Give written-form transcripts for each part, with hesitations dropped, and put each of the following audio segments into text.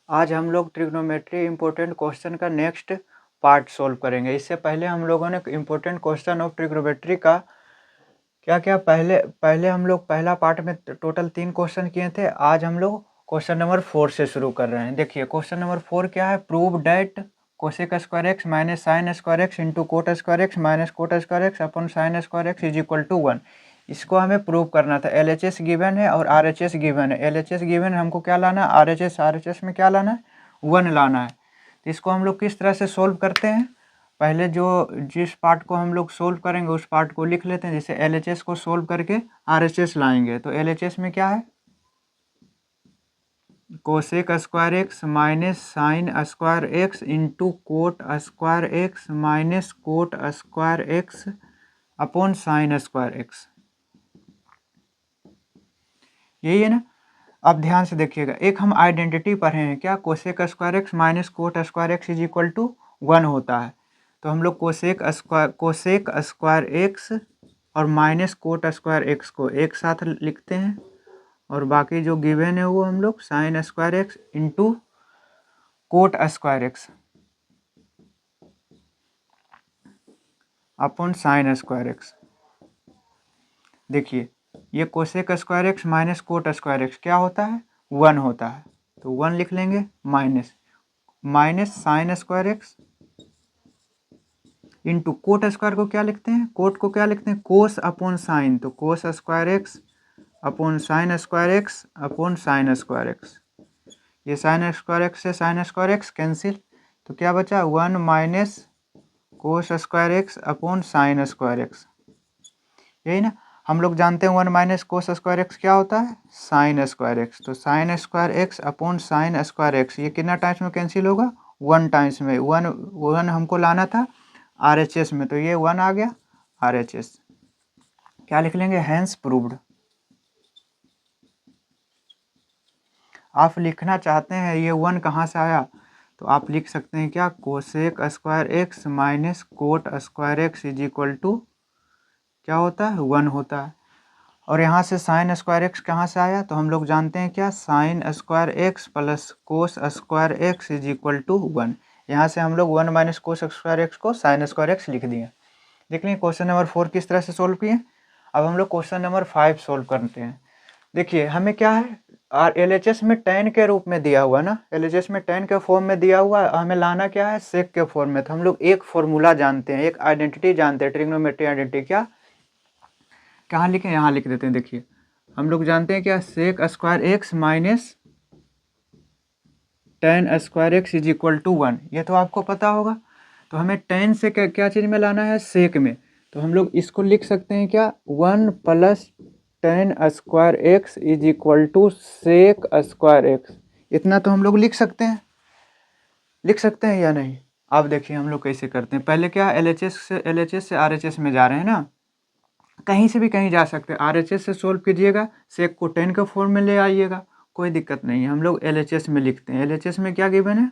आज हम लोग ट्रिग्नोमेट्री इम्पोर्टेंट क्वेश्चन का नेक्स्ट पार्ट सोल्व करेंगे। इससे पहले हम लोगों ने इम्पोर्टेंट क्वेश्चन ऑफ ट्रिग्नोमेट्री का क्या क्या पहले हम लोग पहला पार्ट में टोटल 3 क्वेश्चन किए थे। आज हम लोग क्वेश्चन नंबर 4 से शुरू कर रहे हैं। देखिए क्वेश्चन नंबर 4 क्या है, prove that cosec square x minus sine square x into cot square x minus cot square x upon sine square x is equal to 1। इसको हमें प्रूव करना था। LHS गिवन है और RHS गिवन है। LHS given है, हमको क्या लाना है, RHS में क्या लाना है, 1 लाना है। तो इसको हम लोग किस तरह से सोल्व करते हैं, पहले जिस पार्ट को हम लोग सोल्व करेंगे उस पार्ट को लिख लेते हैं। जैसे LHS को सोल्व करके RHS लाएंगे तो LHS में क्या है, cosec square x minus sine square x into cot square x minus cot square x upon sine square x, यही है ना। अब ध्यान से देखिएगा, एक हम आइडेंटिटी पढ़े हैं क्या, cosec square x minus cot square x is equal to 1 होता है। तो हम लोग कोसेक स्क्वायर एक्स और माइनस कोट स्क्वायर एक्स को एक साथ लिखते हैं और बाकी जो गिवन है वो हम लोग sign square x into cot square x upon sine square x. देखिए ये cosec square x minus cot square x क्या होता है, 1 होता है। तो 1 लिख लेंगे minus sine square x into cot square को क्या लिखते हैं, कोट को क्या लिखते हैं, कोस अपॉन साइन। तो cos square x upon sine square x upon sine square x. ये साइन स्क्वायर एक्स से साइन स्क्वायर एक्स कैंसिल, तो क्या बचा 1 minus cos square x upon sine square x, यही ना। हम लोग जानते हैं 1 माइनस कोस स्क्वायर एक्स क्या होता है, साइन स्क्वायर एक्स। तो sign square x upon sine square x ये कितना टाइम्स में कैंसिल होगा, 1 टाइम्स में। 1 हमको लाना था RHS में, तो ये 1 आ गया RHS। क्या लिख लेंगे, हैंस प्रूव्ड। आप लिखना चाहते हैं ये 1 कहाँ से आया, तो आप लिख सकते हैं क्या, cosec square x minus cot square x is equal to क्या होता है, 1 होता है। और यहाँ से साइन स्क्वायर एक्स कहाँ से आया, तो हम लोग जानते हैं क्या, sine square x plus cos square x is equal to 1। यहाँ से हम लोग 1 माइनस कोस स्क्वायर एक्स को साइन स्क्वायर एक्स लिख दिए। देख लीजिए क्वेश्चन नंबर 4 किस तरह से सोल्व किए। अब हम लोग क्वेश्चन नंबर 5 सोल्व करते हैं। देखिए हमें क्या है, LHS में tan के रूप में दिया हुआ ना, LHS में tan के फॉर्म में दिया हुआ, हमें लाना क्या है, सेक के फॉर्म में। तो हम लोग एक फॉर्मूला जानते हैं, एक आइडेंटिटी जानते हैं, ट्रिग्नोमेट्री आइडेंटिटी। क्या कहाँ लिखें, यहाँ लिख देते हैं। देखिए हम लोग जानते हैं क्या, sec square x minus tan square x is equal to 1, ये तो आपको पता होगा। तो हमें tan से क्या चीज़ में लाना है, सेक में। तो हम लोग इसको लिख सकते हैं क्या, 1 plus tan square x is equal to sec square x. इतना तो हम लोग लिख सकते हैं या नहीं। अब देखिए हम लोग कैसे करते हैं। पहले क्या, LHS से RHS में जा रहे हैं ना, कहीं से भी कहीं जा सकते हैं। RHS से सोल्व कीजिएगा, सेक को tan के फॉर्म में ले आइएगा, कोई दिक्कत नहीं है। हम लोग LHS में लिखते हैं। LHS में क्या गिवन है,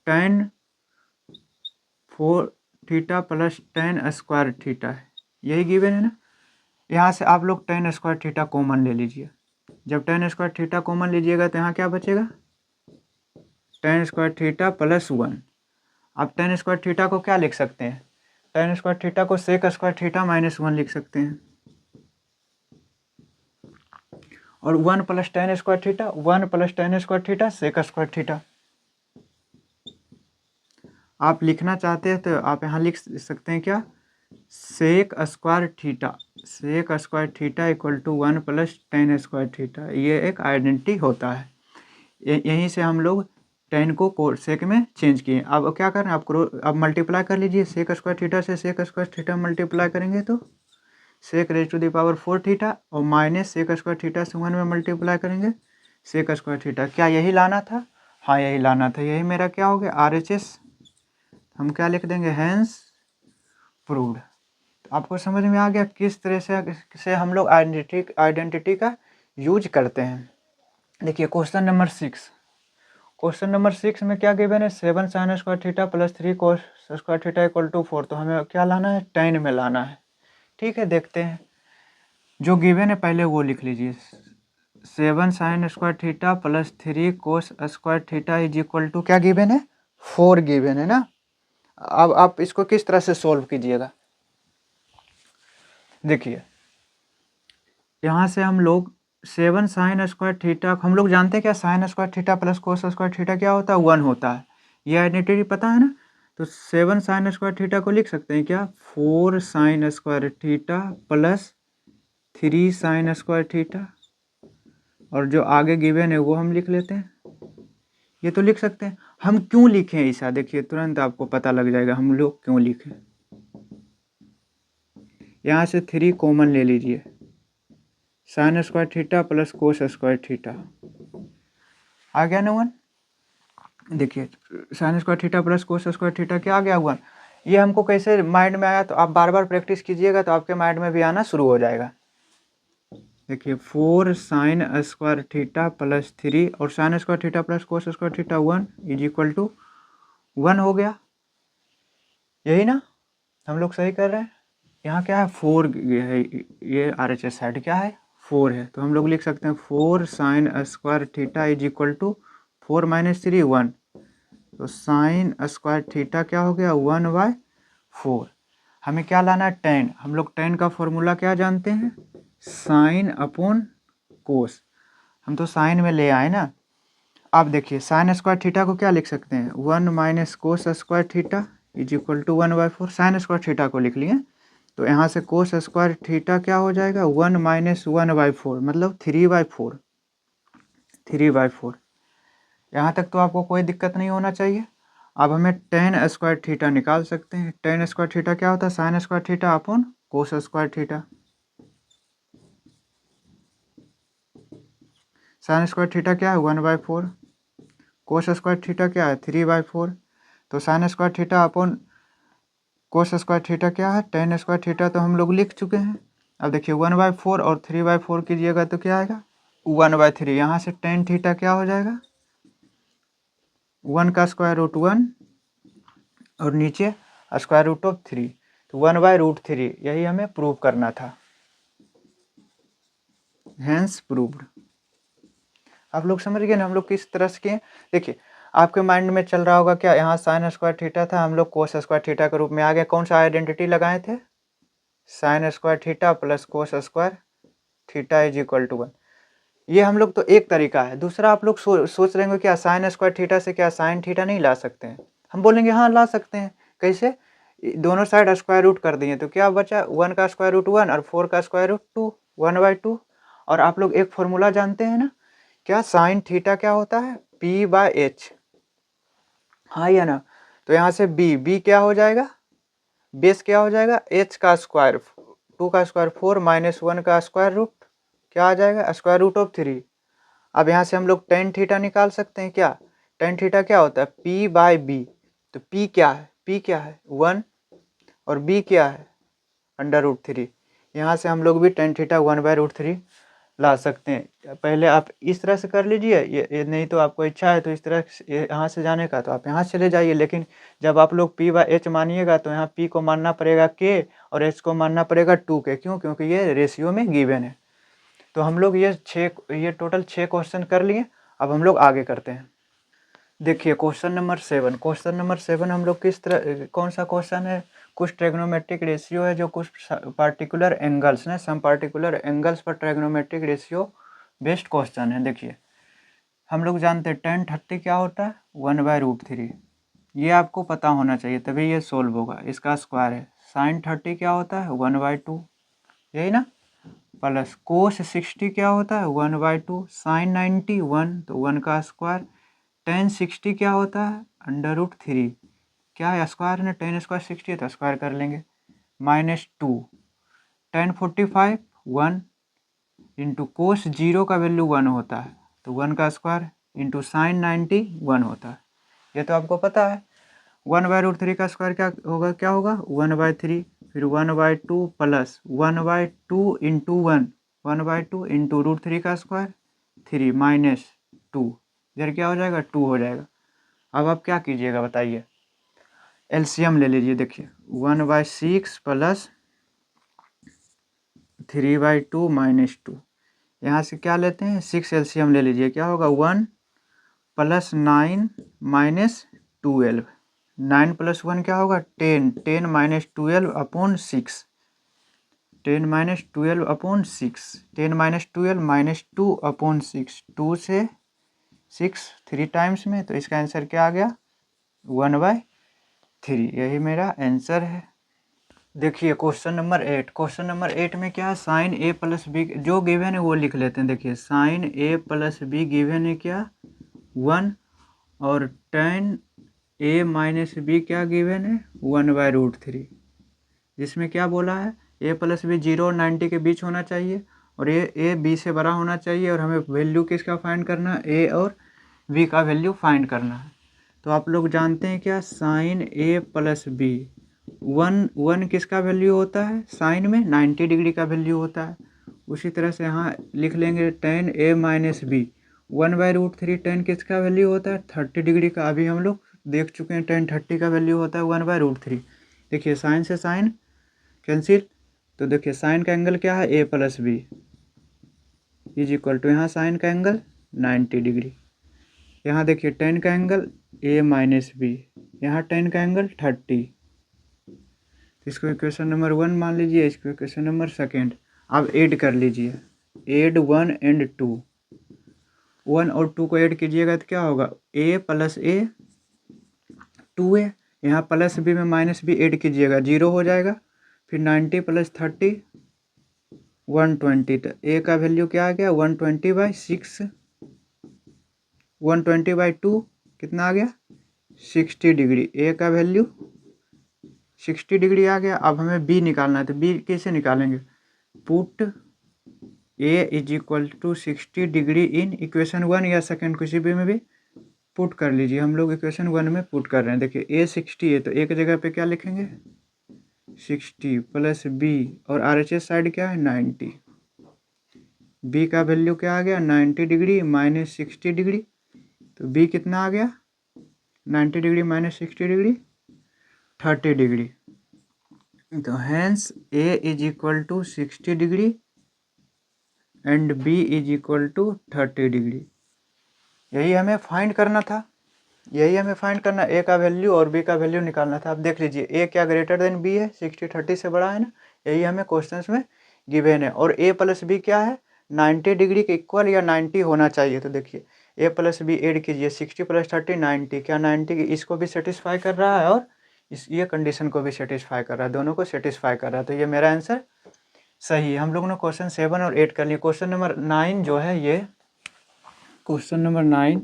tan 4 theta plus tan square theta है, यही गिवन है ना। यहाँ से आप लोग tan स्क्वायर थीटा कॉमन ले लीजिए। जब tan स्क्वायर थीटा कॉमन लीजिएगा तो यहाँ क्या बचेगा, tan स्क्वायर थीटा प्लस 1। आप tan स्क्वायर थीटा को क्या लिख सकते हैं, tan स्क्वायर थीटा को सेक स्क्वायर थीटा माइनस 1 लिख सकते हैं। और 1 plus tan square theta, 1 plus tan square theta sec square theta. आप लिखना चाहते हैं तो आप यहाँ लिख सकते हैं क्या, sec square theta equal to 1 plus tan square theta. ये एक आइडेंटिटी होता है। यहीं से हम लोग tan को सेक में चेंज किए। अब क्या करें, अब मल्टीप्लाई कर लीजिए, सेक स्क्वायर थीटा से सेक स्क्वायर थीटा मल्टीप्लाई करेंगे तो sec raise to the power 4 theta, और माइनस सेक स्क्वायर थीटा से 1 में मल्टीप्लाई करेंगे सेक स्क्वायर थीटा। क्या यही लाना था, हाँ यही लाना था। यही मेरा क्या हो गया, RHS। हम क्या लिख देंगे, हैंस प्रूव्ड। तो आपको समझ में आ गया किस तरह से हम लोग आइडेंटिटी का यूज करते हैं। देखिए क्वेश्चन नंबर 6 में क्या गिवन है, 7 sine square theta plus 3 cos square theta equal to 4। तो हमें क्या लाना है, tan में लाना है। ठीक है, देखते हैं जो गिवन है पहले वो लिख लीजिए। 7 sine square theta plus 3 cos square theta is equal to क्या गिवन है, 4 गिवन है ना। अब आप इसको किस तरह से सोल्व कीजिएगा, देखिए यहाँ से हम लोग 7 साइन स्क्वायर थीटा, हम लोग जानते हैं क्या sine square theta plus cos square theta क्या होता है, 1 होता है, ये आइडेंटिटी पता है ना। तो 7 साइन स्क्वायर थीटा को लिख सकते हैं क्या, 4 sine square theta plus 3 sign square theta, और जो आगे गिवन है वो हम लिख लेते हैं, ये तो लिख सकते हैं। हम क्यों लिखें ऐसा, देखिए तुरंत आपको पता लग जाएगा हम लोग क्यों लिखें। यहाँ से 3 कॉमन ले लीजिए, sine square theta plus cos square theta आ गया ना 1। देखिए sine square theta plus cos square theta क्या आ गया 1। ये हमको कैसे माइंड में आया, तो आप बार बार प्रैक्टिस कीजिएगा तो आपके माइंड में भी आना शुरू हो जाएगा। देखिए 4 साइन स्क्वायर थीटा प्लस 3 और sine square theta plus cos square theta 1 is equal to 1 हो गया, यही ना, हम लोग सही कर रहे हैं। यहाँ क्या है 4 है, ये RHS साइड क्या है 4 है, तो हम लोग लिख सकते हैं 4 sine square theta is equal to 4 minus 3 1, तो साइन स्क्वायर थीटा क्या हो गया 1/4। हमें क्या लाना है tan, हम लोग tan का फॉर्मूला क्या जानते हैं, साइन अपॉन कोस, हम तो साइन में ले आए ना। आप देखिए साइन स्क्वायर थीटा को क्या लिख सकते हैं 1 minus cos square theta is equal to 1/4, sine square theta को लिख लिए, तो यहाँ से कोस स्क्वायर थीटा क्या हो जाएगा 1 माइनस 1/4 मतलब 3/4, 3/4। यहाँ तक तो आपको कोई दिक्कत नहीं होना चाहिए। अब हमें tan स्क्वायर थीटा निकाल सकते हैं, tan स्क्वायर थीटा क्या होता है साइन स्क्वायर थीटा अपॉन कोस square theta, sign square theta क्या है 1/4, कोस स्क्वायर थीटा क्या है 3/4, तो साइन स्क्वायर थीटा अपॉन कोस स्क्वायर थीटा क्या है tan स्क्वायर थीटा, तो हम लोग लिख चुके हैं। अब देखिए 1/4 और 3/4 कीजिएगा तो क्या आएगा 1/3, यहाँ से tan थीटा क्या हो जाएगा 1 का स्क्वायर रूट 1 और नीचे स्क्वायर रूट ऑफ 3, तो 1/√3, यही हमें प्रूव करना था, हैंस प्रूव्ड। आप लोग समझ गए ना हम लोग किस तरह से किए। देखिए आपके माइंड में चल रहा होगा क्या, यहाँ साइन स्क्वायर थीटा था, हम लोग कोस स्क्वायर थीटा के रूप में आ गए, कौन सा आइडेंटिटी लगाए थे sine square theta plus cos square theta is equal to 1। ये हम लोग तो एक तरीका है। दूसरा आप लोग सोच रहे होंगे क्या साइन स्क्वायर थीटा से क्या साइन थीटा नहीं ला सकते हैं, हम बोलेंगे हाँ ला सकते हैं। कैसे, दोनों साइड स्क्वायर रूट कर दिए तो क्या बचा 1 का स्क्वायर रूट 1 और 4 का स्क्वायर रूट 2, 1/2। और आप लोग एक फॉर्मूला जानते हैं ना, क्या साइन थीटा क्या होता है P/H, हाँ या ना। तो यहाँ से b क्या हो जाएगा, बेस क्या हो जाएगा h का स्क्वायर 2 का स्क्वायर 4 माइनस 1 का स्क्वायर रूट क्या आ जाएगा स्क्वायर रूट ऑफ 3। अब यहाँ से हम लोग tan थीटा निकाल सकते हैं क्या, tan थीटा क्या होता है P/B, तो P क्या है 1 और B क्या है √3। यहाँ से हम लोग भी tan थीटा 1/√3 ला सकते हैं। पहले आप इस तरह से कर लीजिए, ये नहीं तो आपको इच्छा है तो इस तरह यहाँ से जाने का तो आप यहाँ चले जाइए, लेकिन जब आप लोग P/H मानिएगा तो यहाँ P को मानना पड़ेगा K और H को मानना पड़ेगा 2K, क्यों, क्योंकि ये रेशियो में गिवन है। तो हम लोग ये टोटल 6 क्वेश्चन कर लिए। अब हम लोग आगे करते हैं। देखिए क्वेश्चन नंबर 7 हम लोग किस तरह, कौन सा क्वेश्चन है, कुछ ट्रिग्नोमेट्रिक रेशियो है जो कुछ पार्टिकुलर एंगल्स ने सम पार्टिकुलर एंगल्स पर ट्रिग्नोमेट्रिक रेशियो बेस्ड क्वेश्चन है। देखिए हम लोग जानते हैं tan 30 क्या होता है 1/√3, ये आपको पता होना चाहिए तभी ये सोल्व होगा। इसका स्क्वायर है sin 30 क्या होता है 1/2, यही ना, प्लस कोस 60 क्या होता है 1/2, sin 90 1 तो 1 का स्क्वायर, tan 60 क्या होता है √3, क्या है स्क्वायर है ना, tan स्क्वायर 60 है तो स्क्वायर कर लेंगे, -2 tan 45 1 इंटू कोस 0 का वैल्यू 1 होता है तो 1 का स्क्वायर इंटू sin 90 1 होता है, ये तो आपको पता है। 1/√3 का स्क्वायर क्या होगा 1/3, फिर 1/2 प्लस 1/2 इंटू 1/2 इंटू √3 का स्क्वायर 3 -2, इधर क्या हो जाएगा 2 हो जाएगा। अब आप क्या कीजिएगा बताइए, एलसीएम ले लीजिए। देखिए 1/6 प्लस 3/2 -2, यहाँ से क्या लेते हैं 6 एलसीएम ले लीजिए, क्या होगा 1 + 9 - 12, 9 + 1 क्या होगा 10, 10 - 12/6, 10 - 12/6, 10 - 12 - 2/6, 2 से 6 3 टाइम्स में, तो इसका आंसर क्या आ गया 1/3। यही मेरा आंसर है। देखिए क्वेश्चन नंबर 8, क्वेश्चन नंबर 8 में क्या है साइन ए प्लस बी, जो गिवन है वो लिख लेते हैं। देखिए sine a plus b given है क्या 1, और tan a माइनस बी क्या गिवन है 1/√3, जिसमें क्या बोला है a प्लस बी 0 और 90 के बीच होना चाहिए, और ए बी से बड़ा होना चाहिए, और हमें वैल्यू किसका फाइंड करना है a और b का वैल्यू फाइंड करना है। तो आप लोग जानते हैं क्या साइन a प्लस बी 1 किसका वैल्यू होता है साइन में 90 डिग्री का वैल्यू होता है। उसी तरह से यहाँ लिख लेंगे tan a minus b 1/√3, tan किसका वैल्यू होता है 30 डिग्री का, अभी हम लोग देख चुके हैं tan 30 का वैल्यू होता है 1/√3। देखिए साइन से साइन कैंसिल, तो देखिए साइन का एंगल क्या है a plus b is equal to यहाँ साइन का एंगल 90 डिग्री, यहाँ देखिए tan का एंगल a माइनस बी, यहाँ tan का एंगल 30। इसको इक्वेशन नंबर 1 मान लीजिए, इसको इक्वेशन नंबर 2। अब ऐड कर लीजिए, ऐड 1 और 2, 1 और 2 को ऐड कीजिएगा तो क्या होगा a + a 2a, यहाँ प्लस बी में माइनस बी ऐड कीजिएगा 0 हो जाएगा, फिर 90 + 30 120, तो a का वैल्यू क्या आ गया 120/6, 120/2 कितना आ गया 60 डिग्री, a का वैल्यू 60 डिग्री आ गया। अब हमें b निकालना है, तो b कैसे निकालेंगे, put a = 60 degree in equation 1 या सेकंड किसी भी में भी पुट कर लीजिए। हम लोग इक्वेशन 1 में पुट कर रहे हैं। देखिए a 60 है तो एक जगह पे क्या लिखेंगे 60 + b, और RHS साइड क्या है 90, b का वैल्यू क्या आ गया 90 डिग्री - 60 डिग्री, तो b कितना आ गया 90 डिग्री - 60 डिग्री 30 डिग्री, तो hence a = 60 degree and b = 30 degree. यही हमें फाइंड करना था, यही हमें फाइंड करना, a का वैल्यू और b का वैल्यू निकालना था। अब देख लीजिए a क्या ग्रेटर देन b है, 60 30 से बड़ा है ना, यही हमें क्वेश्चंस में गिवन है। और a + b क्या है 90 डिग्री के इक्वल या 90 होना चाहिए। तो देखिए a + b ऐड कीजिए 60 + 30 90, क्या 90 इसको भी सेटिस्फाई कर रहा है और ये कंडीशन को भी सेटिस्फाई कर रहा है, दोनों को सेटिस्फाई कर रहा है, तो ये मेरा आंसर सही है। हम लोगों ने क्वेश्चन 7 और 8 कर लिए। क्वेश्चन नंबर 9 जो है, ये क्वेश्चन नंबर 9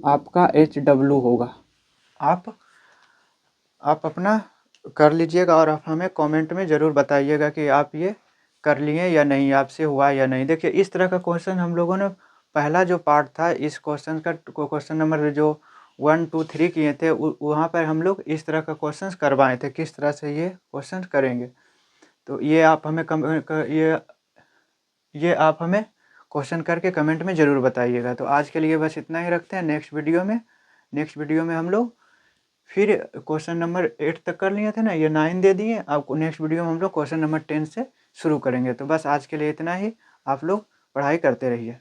आपका HW होगा। आप अपना कर लीजिएगा और आप हमें कमेंट में ज़रूर बताइएगा कि आप ये कर लिए या नहीं, आपसे हुआ या नहीं। देखिए इस तरह का क्वेश्चन हम लोगों ने पहला जो पार्ट था इस क्वेश्चन का, क्वेश्चन नंबर जो 1 2 3 किए थे, वहाँ पर हम लोग इस तरह का क्वेश्चन करवाए थे, किस तरह से ये क्वेश्चन करेंगे। तो ये आप हमें ये आप हमें क्वेश्चन करके कमेंट में ज़रूर बताइएगा। तो आज के लिए बस इतना ही रखते हैं। नेक्स्ट वीडियो में हम लोग फिर क्वेश्चन नंबर 8 तक कर लिए थे ना, ये 9 दे दिए। अब नेक्स्ट वीडियो में हम लोग क्वेश्चन नंबर 10 से शुरू करेंगे। तो बस आज के लिए इतना ही, आप लोग पढ़ाई करते रहिए।